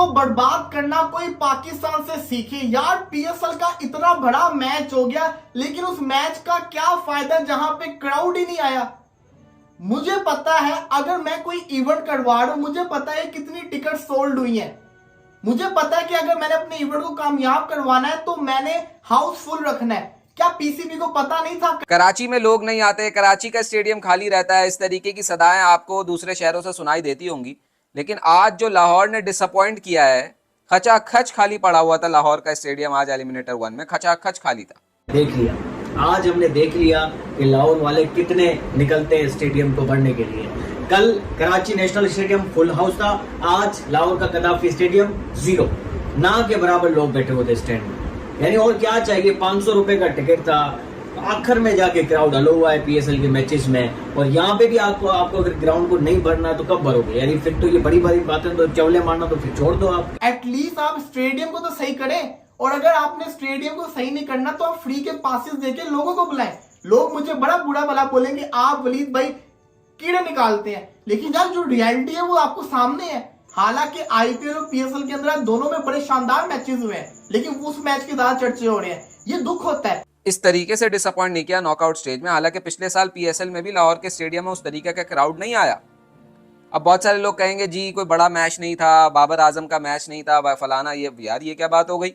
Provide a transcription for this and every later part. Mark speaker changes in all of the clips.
Speaker 1: को बर्बाद करना कोई पाकिस्तान से सीखे यार। पीएसएल का इतना बड़ा मैच हो गया, लेकिन उस मैच का क्या फायदा जहां पे क्राउड ही नहीं आया। मुझे पता है अगर मैं कोई इवेंट करवा रहा हूं, मुझे पता है कितनी टिकट सोल्ड हुई हैं। मुझे पता है कि अगर मैंने अपने इवेंट को कामयाब करवाना है तो मैंने हाउस फुल रखना है। क्या पीसीबी को पता नहीं था?
Speaker 2: कराची में लोग नहीं आते, कराची का स्टेडियम खाली रहता है, इस तरीके की सदाएं आपको दूसरे शहरों से सुनाई देती होंगी। लेकिन आज जो लाहौर ने डिसअपॉइंट किया है, खचाखच खाली पड़ा हुआ था लाहौर का स्टेडियम। आज एलिमिनेटर 1 में खचाखच खाली था।
Speaker 3: देख लिया, आज हमने देख लिया कि लाहौर वाले कितने निकलते हैं स्टेडियम को भरने के लिए। कल Karachi national stadium full house था, आज लाहौर का कदाफी स्टेडियम 0, ना के बराबर लोग बैठे हुए थे स्टैंड में। यानी और क्या चाहिए, 500 रुपए का टिकट था, आखिर में जाके क्राउड अलो हुआ है पीएसएल के मैचेस में। और यहाँ पे भी आपको अगर ग्राउंड को नहीं भरना तो कब भरोगे? यानी फिर तो ये बड़ी बड़ी बातें, तो चवले मारना तो फिर छोड़ दो आप।
Speaker 1: एटलीस्ट आप स्टेडियम को तो सही करें, और अगर आपने स्टेडियम को सही नहीं करना तो आप फ्री के पासेस देके लोगों को बुलाएं। लोग मुझे बड़ा बुरा भला बोलेंगे, आप वलीद भाई कीड़े निकालते हैं, लेकिन यार जो रियलिटी है वो आपको सामने है। हालांकि आईपीएल और पीएसएल के अंदर दोनों में बड़े शानदार मैचेस हुए हैं, लेकिन उस मैच के ज्यादा चर्चे हो रहे हैं, ये दुख होता है।
Speaker 2: इस तरीके से डिसअपॉइंट नहीं किया नॉकआउट स्टेज में। हालांकि पिछले साल पीएसएल में भी लाहौर के स्टेडियम में उस तरीके का क्राउड नहीं आया। अब बहुत सारे लोग कहेंगे जी कोई बड़ा मैच नहीं था, बाबर आजम का मैच नहीं था, फलाना, ये यार ये क्या बात हो गई।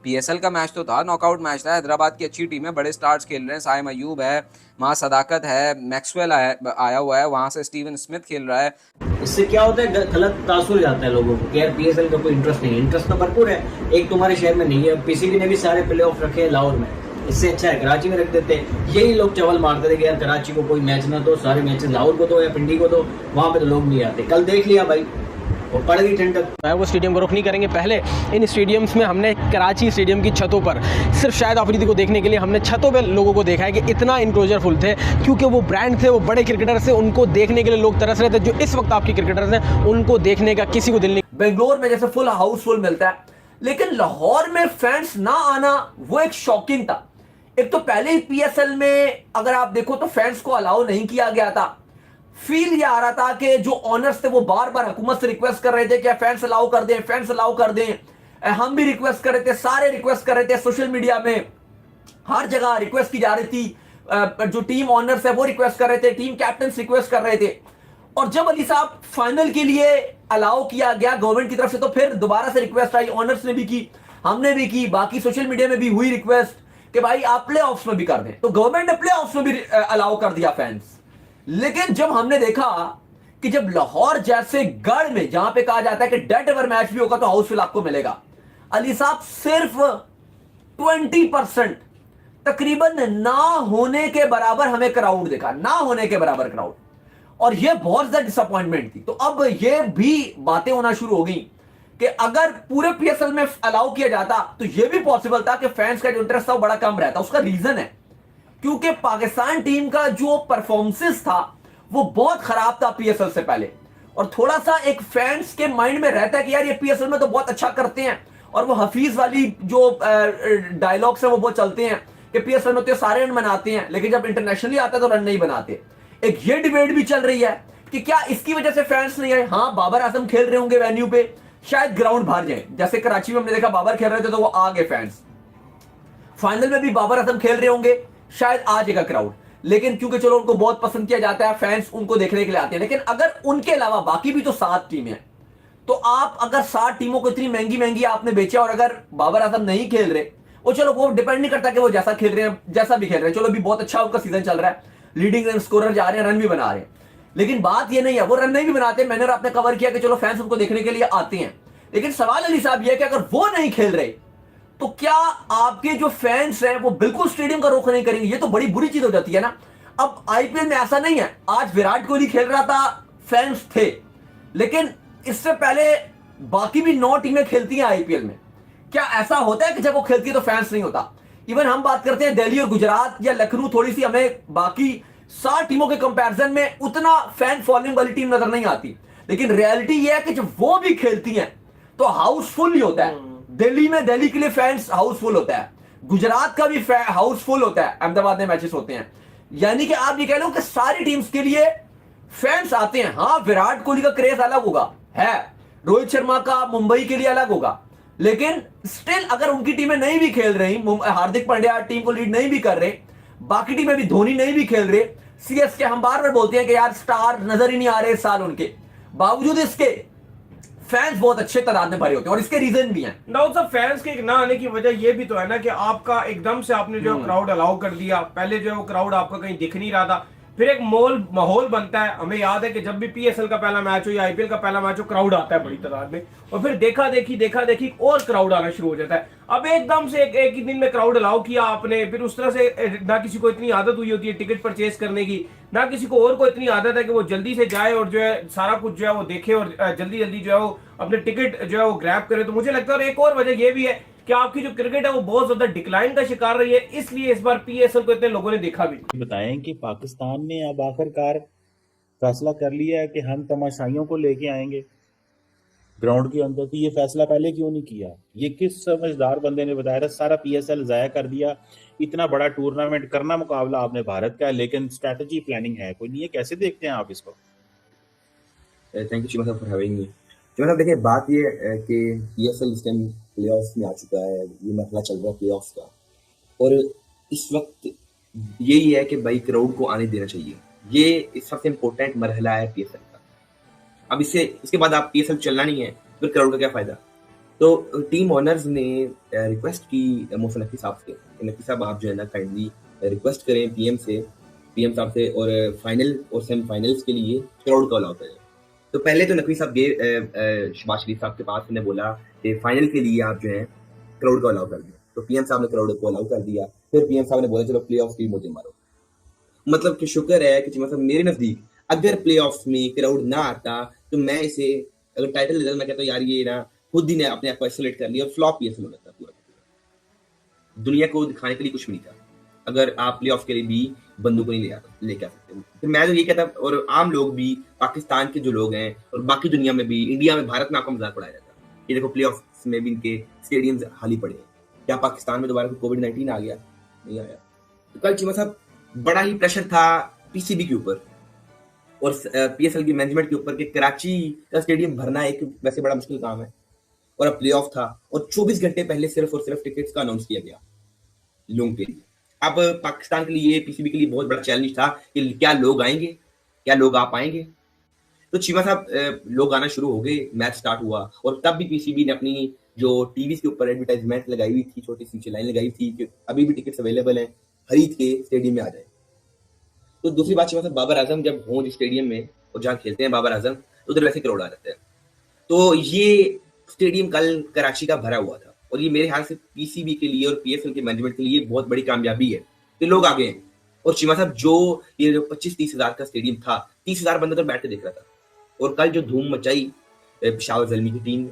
Speaker 2: पीएसएल का मैच तो था, नॉकआउट मैच था। हैदराबाद की अच्छी टीम है, बड़े स्टार्स खेल रहे हैं, साइम अयूब है, वहाँ सदाकत है, मैक्सवेल आया हुआ है, वहाँ से स्टीवन स्मिथ खेल रहा है।
Speaker 3: इससे क्या होता है, गलत तासुर जाता है लोगों को कि यार पीएसएल का कोई इंटरेस्ट नहीं है। इंटरेस्ट तो भरपूर है, एक तुम्हारे शहर में नहीं है। पीसीबी ने भी सारे प्ले ऑफ रखे हैं लाहौर में, इससे अच्छा है कराची में रख देते। यही लोग चवल मारते थे कि यार कराची को कोई मैच ना दो, सारे मैचेस लाहौर को दो या पिंडी को दो, वहाँ पे तो लोग नहीं आते। कल देख लिया भाई, वो पड़ गई ठंडक।
Speaker 4: वो स्टेडियम को रुख नहीं करेंगे। पहले इन स्टेडियम्स में हमने कराची स्टेडियम की छतों पर सिर्फ शाहिद अफरीदी को देखने के लिए हमने छतों पे लोगों को देखा है कि इतना इनक्लोजर फुल थे, क्योंकि वो ब्रांड थे, वो बड़े क्रिकेटर्स थे, उनको देखने के लिए लोग तरस रहे थे। जो इस वक्त आपके क्रिकेटर्स हैं उनको देखने का किसी को दिल नहीं।
Speaker 5: बेंगलोर में जैसे फुल हाउसफुल मिलता है, लेकिन लाहौर में फैंस ना आना वो एक शॉकिंग था। एक तो पहले ही पीएसएल में अगर आप देखो तो फैंस को अलाउ नहीं किया गया था। फील ये आ रहा था कि जो ऑनर्स थे वो बार बार हुकूमत से रिक्वेस्ट कर रहे थे कि फैंस अलाउ कर दें, फैंस अलाउ कर दें। हम भी रिक्वेस्ट कर रहे थे, सारे रिक्वेस्ट कर रहे थे, सोशल मीडिया में हर जगह रिक्वेस्ट की जा रही थी। जो टीम ऑनर्स है वो रिक्वेस्ट कर रहे थे, टीम कैप्टन रिक्वेस्ट कर रहे थे। और जब अली साहब फाइनल के लिए अलाउ किया गया गवर्नमेंट की तरफ से, तो फिर दोबारा से रिक्वेस्ट आई, ऑनर्स ने भी की, हमने भी की, बाकी सोशल मीडिया में भी हुई रिक्वेस्ट कि भाई आप प्ले ऑफ्स में भी कर दें। तो गवर्नमेंट ने प्ले ऑफ्स में भी अलाउ कर दिया फैंस। लेकिन जब हमने देखा कि जब लाहौर जैसे गढ़ में, जहां पे कहा जाता है कि डेड ओवर मैच भी होगा तो हाउसफुल आपको मिलेगा, अली साहब सिर्फ 20% तकरीबन ना होने के बराबर हमें क्राउड देखा, ना होने के बराबर क्राउड। और यह बहुत ज्यादा डिसअपॉइंटमेंट थी। तो अब यह भी बातें होना शुरू हो गई कि अगर पूरे पीएसएल में अलाउ किया जाता तो यह भी पॉसिबल था कि फैंस का जो इंटरेस्ट था वो बड़ा कम रहता। उसका रीजन है क्योंकि पाकिस्तान टीम का जो परफॉर्मेंस था वो बहुत खराब था पीएसएल से पहले। और थोड़ा सा एक फैंस के माइंड में रहता है कि यार ये पीएसएल में तो बहुत अच्छा करते हैं, और वो हफीज वाली जो डायलॉग्स है वो बहुत चलते हैं कि पीएसएल में तो सारे रन बनाते हैं, लेकिन जब इंटरनेशनली आता है तो रन नहीं बनाते। एक ये डिबेट भी चल रही है कि क्या इसकी वजह से फैंस नहीं आए। हाँ, बाबर आजम खेल रहे होंगे वेन्यू पे, शायद ग्राउंड भर जाए। जैसे कराची में हमने देखा बाबर खेल रहे थे तो वो आ गए फैंस। फाइनल में भी बाबर आजम खेल रहे होंगे, शायद आ जाएगा क्राउड। लेकिन क्योंकि चलो उनको बहुत पसंद किया जाता है, फैंस उनको देखने के लिए आते हैं। लेकिन अगर उनके अलावा बाकी भी तो 7 टीमें हैं, तो आप अगर 7 टीमों को इतनी महंगी महंगी आपने बेचा, और अगर बाबर आजम नहीं खेल रहे, वो चलो वो डिपेंड नहीं करता कि वो जैसा खेल रहे हैं, जैसा भी खेल रहे हैं, चलो भी बहुत अच्छा उनका सीजन चल रहा है, लीडिंग रन स्कोरर जा रहे हैं, रन भी बना रहे हैं। लेकिन बात ये नहीं है, वो रन नहीं भी बनाते। मैंने और आपने कवर किया कि चलो फैंस उनको देखने के लिए आते हैं। लेकिन सवाल अली साहब यह कि अगर वो नहीं खेल रहे तो क्या आपके जो फैंस हैं वो बिल्कुल स्टेडियम का रुख नहीं करेंगे? ये तो बड़ी बुरी चीज हो जाती है ना। अब आईपीएल में ऐसा नहीं है, आज विराट कोहली खेल रहा था, फैंस थे, लेकिन इससे पहले बाकी भी 9 टीमें खेलती हैं आईपीएल में। क्या ऐसा होता है कि जब वो खेलती है तो फैंस नहीं होता? इवन हम बात करते हैं दिल्ली और गुजरात या लखनऊ, थोड़ी सी हमें बाकी 7 टीमों के कंपैरिजन में उतना फैन फॉलोइंग वाली टीम नजर नहीं आती। लेकिन रियलिटी यह है कि जब वो भी खेलती हैं तो हाउसफुल ही होता है। दिल्ली में दिल्ली के लिए फैंस हाउसफुल होता है, गुजरात का भी हाउसफुल होता है, अहमदाबाद में मैचेस होते हैं। यानी कि आप ये कह लो कि सारी टीम्स के लिए फैंस आते हैं। हाँ, विराट कोहली का क्रेज अलग होगा है, रोहित शर्मा का मुंबई के लिए अलग होगा, लेकिन स्टिल अगर उनकी टीमें नहीं भी खेल रही, हार्दिक पांड्या टीम को लीड नहीं भी कर रहे, बाकी टीमें भी धोनी नहीं भी खेल रहे, सीएसके हम बार बार बोलते हैं कि यार स्टार नजर ही नहीं आ रहे इस साल उनके, बावजूद इसके फैंस बहुत अच्छे तादाद में भरे होते हैं और इसके रीजन भी हैं।
Speaker 6: डाउट साहब, फैंस के ना आने की वजह ये भी तो है ना कि आपका एकदम से आपने जो क्राउड अलाउ कर दिया, पहले जो है वो क्राउड आपका कहीं दिख नहीं रहा था, फिर एक माहौल बनता है। हमें याद है कि जब भी पीएसएल का पहला मैच हो या आईपीएल का पहला मैच हो, क्राउड आता है बड़ी तादाद में, और फिर देखा देखी और क्राउड आना शुरू हो जाता है। अब एकदम से एक ही दिन में क्राउड अलाउ किया आपने, फिर उस तरह से ना किसी को इतनी आदत हुई होती है टिकट परचेज करने की, ना किसी को इतनी आदत है कि वो जल्दी से जाए और जो है सारा कुछ जो है वो देखे और जल्दी जो है वो अपने टिकट जो है वो ग्रैब करे। तो मुझे लगता है एक और वजह ये भी है कि आपकी जो क्रिकेट है वो बहुत ज्यादा डिक्लाइन का शिकार रही है, इसलिए इस बार पीएसएल को इतने लोगों ने देखा भी।
Speaker 7: बताएं कि पाकिस्तान ने अब आखिरकार फैसला कर लिया है कि हम तमाशाइयों को लेके आएंगे ग्राउंड के अंदर, तो ये फैसला पहले क्यों नहीं किया? ये किस समझदार बंदे ने बताया था? सारा पीएसएल जाया कर दिया, इतना बड़ा टूर्नामेंट करना, मुकाबला आपने भारत का है, लेकिन स्ट्रेटजी प्लानिंग है कोई नहीं है। कैसे देखते हैं आप इसको?
Speaker 8: थैंक यू चिमा साहब फॉर हैविंग मी। चिमा साहब देखिए, बात ये है कि पीएसएल इस टाइम प्लेऑफ्स में आ चुका है, ये मसला चल रहा है प्लेऑफ्स का, और इस वक्त यही है कि भाई क्राउड को आने देना चाहिए। ये इस सबसे इम्पोर्टेंट मरहला है पीएसएल का। अब इसके बाद आप पीएसएल चलना नहीं है, फिर क्राउड का क्या फायदा? तो टीम ओनर्स ने रिक्वेस्ट की मोहसिन नकवी साहब से, नकवी साहब आप जो है ना काइंडली रिक्वेस्ट करें पीएम साहब से, और फाइनल और सेमीफाइनल्स के लिए क्राउड का अलाउ करें। तो पहले तो नकवी साहब गए शहबाज शरीफ साहब के पास, उन्हें बोला कि फाइनल के लिए आप जो है क्राउड को अलाउ कर दें। तो पीएम साहब ने क्राउड को अलाउ कर दिया। फिर पीएम साहब ने बोला चलो प्ले ऑफ की मुझे मारो। मतलब कि शुक्र है कि मतलब मेरे नजदीक अगर प्ले ऑफ में क्राउड ना आता तो मैं इसे अगर टाइटल लेता, मैं कहता यार ये ना खुद ही ने अपने आप को आइसोलेट कर लिया और फ्लॉप पीएसएल हो जाता पूरा। दुनिया को दिखाने के लिए कुछ भी नहीं था अगर आप प्ले ऑफ के लिए भी बंदूक को नहीं लेके आ सकते। फिर मैं तो ये कहता, और आम लोग भी, पाकिस्तान के जो लोग हैं और बाकी दुनिया में भी, इंडिया में, भारत में आपका मजाक उड़ाया जाता है कि देखो प्ले ऑफ में भी इनके स्टेडियम्स खाली पड़े हैं। क्या पाकिस्तान में दोबारा कोविड-19 आ गया? नहीं आया। तो कल चीमा साहब बड़ा ही प्रेशर था पीसीबी के ऊपर और पीएसएल की मैनेजमेंट के ऊपर कि कराची का स्टेडियम भरना एक वैसे बड़ा मुश्किल काम है, और अब प्ले ऑफ था और 24 घंटे पहले सिर्फ और सिर्फ टिकट्स का अनाउंस किया गया लोगों के लिए। अब पाकिस्तान के लिए, पीसीबी के लिए बहुत बड़ा चैलेंज था कि क्या लोग आएंगे, क्या लोग आ पाएंगे। तो चीमा साहब लोग आना शुरू हो गए, मैच स्टार्ट हुआ, और तब भी पीसीबी ने अपनी जो टीवी के ऊपर एडवर्टाइजमेंट लगाई हुई थी, छोटी सी लाइन लगाई थी कि अभी भी टिकट्स अवेलेबल हैं, खरीद के स्टेडियम में आ जाए। तो दूसरी बात चीमा साहब, बाबर आजम जब हो स्टेडियम में और जहाँ खेलते हैं बाबर आजम, तो उधर वैसे क्राउड आ जाते हैं। तो ये स्टेडियम कल कराची का भरा हुआ था, और ये मेरे ख्याल से पीसीबी के लिए और पीएसएल के मैनेजमेंट के लिए बहुत बड़ी कामयाबी है कि लोग आ गए हैं। और चीमा साहब जो ये 25-30 हज़ार का स्टेडियम था, 30,000 बंदा तो बैठ के देख रहा था। और कल जो धूम मचाई पेशावर ज़ल्मी की टीम ने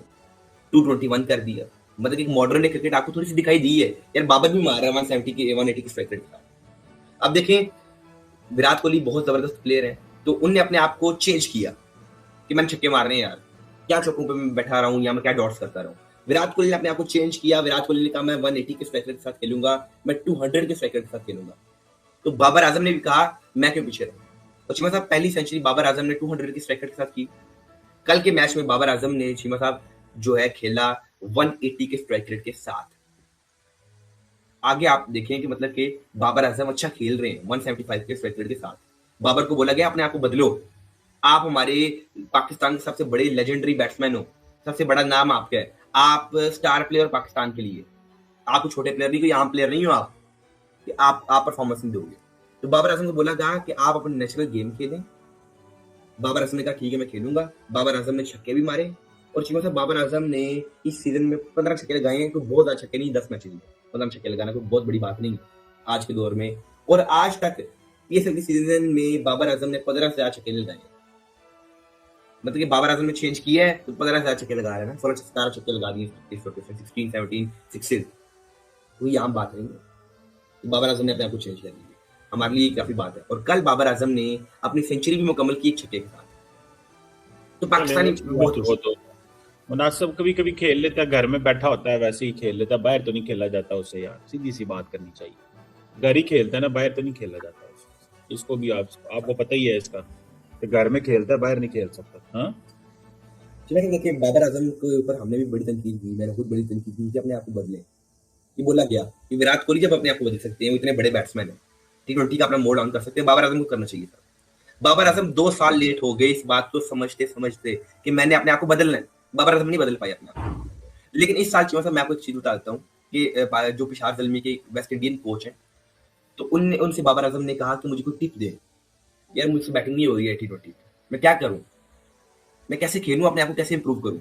Speaker 8: 221 कर दिया, मतलब एक मॉडर्न क्रिकेट आपको थोड़ी सी दिखाई दी है। यार बाबर भी मार रहा है 180 की स्ट्राइक रेट था। अब देखें, विराट कोहली बहुत जबरदस्त प्लेयर है, तो उनने अपने आप को चेंज किया कि मैंने छक्के मारने हैं यार, क्या चौकों पे मैं बैठा रहा हूँ या मैं क्या डॉट्स करता रहा हूँ। विराट कोहली ने अपने आप को चेंज किया। विराट कोहली ने कहा मैं 180 के स्ट्राइक रेट के साथ खेलूंगा, मैं 200 के स्ट्राइक रेट के साथ खेलूंगा। तो बाबर आजम ने भी कहा मैं क्यों पीछे रहूं। और चीमा साहब पहली सेंचुरी बाबर आजम ने 200 के स्ट्राइक रेट के साथ की। कल के मैच में बाबर आजम ने चीमा साहब जो है खेला 180 के स्ट्राइक रेट के साथ। आगे आप देखें कि मतलब कि बाबर आजम अच्छा खेल रहे हैं 175 के स्ट्राइक रेट के साथ। बाबर को बोला गया अपने आप को बदलो, आप हमारे पाकिस्तान के सबसे बड़े लेजेंडरी बैट्समैन हो, सबसे बड़ा नाम आपका है, आप स्टार प्लेयर पाकिस्तान के लिए, आप छोटे प्लेयर नहीं, कोई आम प्लेयर नहीं हो आप कि आप परफॉर्मेंस नहीं दोगे। तो बाबर आजम को बोला गया कि आप अपने नेशनल गेम खेलें। बाबर आजम ने कहा ठीक है मैं खेलूंगा। बाबर आजम ने छक्के भी मारे, और चीमा साहब बाबर आजम ने इस सीजन में 15 छक्के लगाए हैं, तो बहुत ज्यादा छक्के नहीं, 10 मैच में 15 छक्के लगाना कोई बहुत बड़ी बात नहीं आज के दौर में। और आज तक पीएसएल के सीजन में बाबर आजम ने 15 से ज्यादा छक्के लगाए हैं। मतलब कि बाबर आजम ने चेंज किया है तो 15 से ज्यादा छक्के लगा रहे हैं ना, 16-17 छक्के लगा दिए, 16-17 सिक्सेस, कोई आम बात नहीं है। तो बाबर आजम ने अपने आप को चेंज कर दिया, हमारे लिए काफी बात है। और कल बाबर आजम ने अपनी सेंचुरी भी मुकम्मल की एक छक्के के साथ। तो पाकिस्तानी
Speaker 7: तो मुनासिब कभी कभी खेल लेता है, घर में बैठा होता है वैसे ही खेल लेता है, बाहर तो नहीं खेला जाता उससे। यार सीधी सी बात करनी चाहिए, घर ही खेलता है ना, बाहर तो नहीं खेला जाता उससे। इसको भी आपको पता ही है इसका, घर में खेलता है बाहर नहीं खेल सकता। हाँ
Speaker 8: चलो देखिए, बाबर आजम के ऊपर हमने भी बड़ी तनकीद की, मैंने खुद बड़ी तनकीद की कि अपने आप को बदले। ये बोला गया कि विराट कोहली जब अपने आप को बदल सकते हैं, वो इतने बड़े बैट्समैन हैं, T20 का अपना मोड ऑन कर सकते हैं, बाबर आजम को करना चाहिए था। बाबर आजम 2 साल लेट हो गए इस बात को समझते समझते कि मैंने अपने आप को बदलना है। बाबर आजम नहीं बदल पाए अपने आप को। लेकिन इस साल चीमा साहब मैं आपको एक चीज बता देता हूँ कि जो पिशार ज़ल्मी के वेस्ट इंडियन कोच हैं, तो उनसे बाबर आजम ने कहा कि मुझे कोई टिप दे, यार मुझसे बैटिंग नहीं हो रही है T20, मैं क्या करूं, मैं कैसे खेलूं, अपने आप को कैसे इंप्रूव करूं।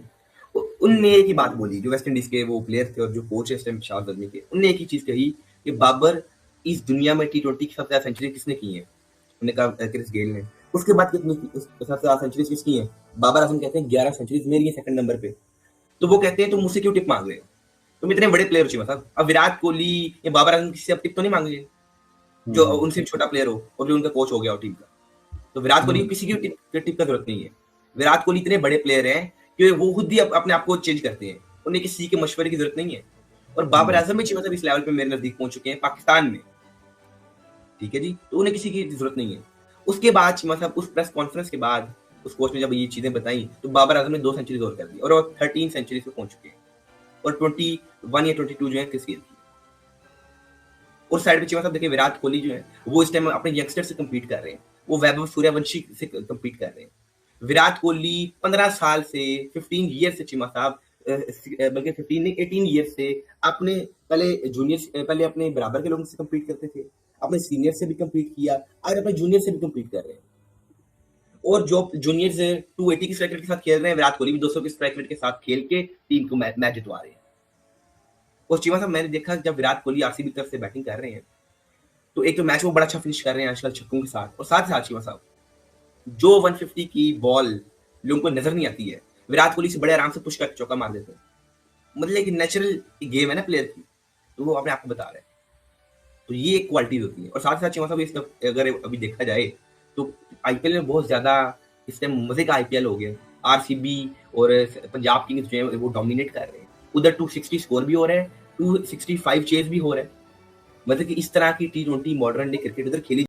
Speaker 8: तो उनने एक ही बात बोली, जो वेस्ट इंडीज के वो प्लेयर थे और जो कोच है इस टाइम पिशार ज़ल्मी के, उनने एक ही चीज कही कि बाबर, इस दुनिया में T20 की सबसे ज्यादा सेंचुरी किसने की है? उन्होंने कहा क्रिस गेल ने। उसके बाद कितनी सबसे ज्यादा सेंचुरीज किसकी है? बाबर आजम कहते हैं 11 सेंचुरीज मेरी है सेकंड नंबर पे। तो वो कहते हैं तुम मुझसे क्यों टिप मांग रहे हो, तुम इतने बड़े प्लेयर हो चीमा साहब। अब विराट कोहली या बाबर आजम किसी से अब टिप तो नहीं मांगे जो उनसे छोटा प्लेयर हो और जो उनका कोच हो गया हो टीम का। तो विराट कोहली को किसी की टिप का जरूरत नहीं है। विराट कोहली इतने बड़े प्लेयर हैं कि वो खुद ही अपने आप को चेंज करते हैं, उन्हें किसी के मशवरे की जरूरत नहीं है। और बाबर आजम भी चीमा साहब इस लेवल पे मेरे नजदीक पहुंच चुके हैं पाकिस्तान में, ठीक है जी, तो उन्हें किसी की जरूरत नहीं है। उसके बाद चीमा साहब उस प्रेस कॉन्फ्रेंस के बाद उस कोच ने जब ये चीजें बताई, तो बाबर आजम ने 2 सेंचुरीज और कर दी और वो 13 सेंचुरीज पे पहुंच चुके हैं और 21 या 22 जो है क्रिस गेल की। और साइड पे चीमा साहब देखिए, विराट कोहली जो है वो इस टाइम अपने यंगस्टर से कम्पीट कर रहे हैं, वो वैभव सूर्यवंशी से कम्पीट कर रहे हैं। विराट कोहली 15 साल से 15 ईयर से चीमा साहब, बल्कि 15 नहीं 18 ईयर से अपने पहले अपने बराबर के लोगों से कम्पीट करते थे, अपने सीनियर से भी कम्पीट किया, आज अपने जूनियर से भी कम्पीट कर रहे हैं। और जो जूनियर्स 280 की स्ट्राइक रेट के साथ खेल रहे हैं, विराट कोहली भी 200 की स्ट्राइक रेट के साथ खेल के टीम को मैच जितवा रहे हैं। और चीमा साहब मैंने देखा जब विराट कोहली आरसीबी की तरफ से बैटिंग कर रहे हैं, तो एक तो मैच वो बड़ा अच्छा फिनिश कर रहे हैं आजकल छक्कों के साथ, और साथ ही साथ चीमा साहब जो 150 की बॉल लोगों को नजर नहीं आती है, विराट कोहली से बड़े आराम से पुश करके चौका मार देते हैं। मतलब एक नेचुरल गेम है ना प्लेयर की, तो वो अपने आप को बता रहे हैं। तो ये एक क्वालिटी होती है। और साथ ही साथ चीमा साहब इसका अगर अभी देखा जाए तो आईपीएल में बहुत ज्यादा इस टाइम मजे का आईपीएल हो गया। आरसीबी और पंजाब किंग्स जो है वो डोमिनेट कर रहे हैं, उधर 260 स्कोर भी हो रहा है, 265 चेज भी हो रहा है। मतलब कि इस तरह की T20 मॉडर्न डे क्रिकेट उधर खेली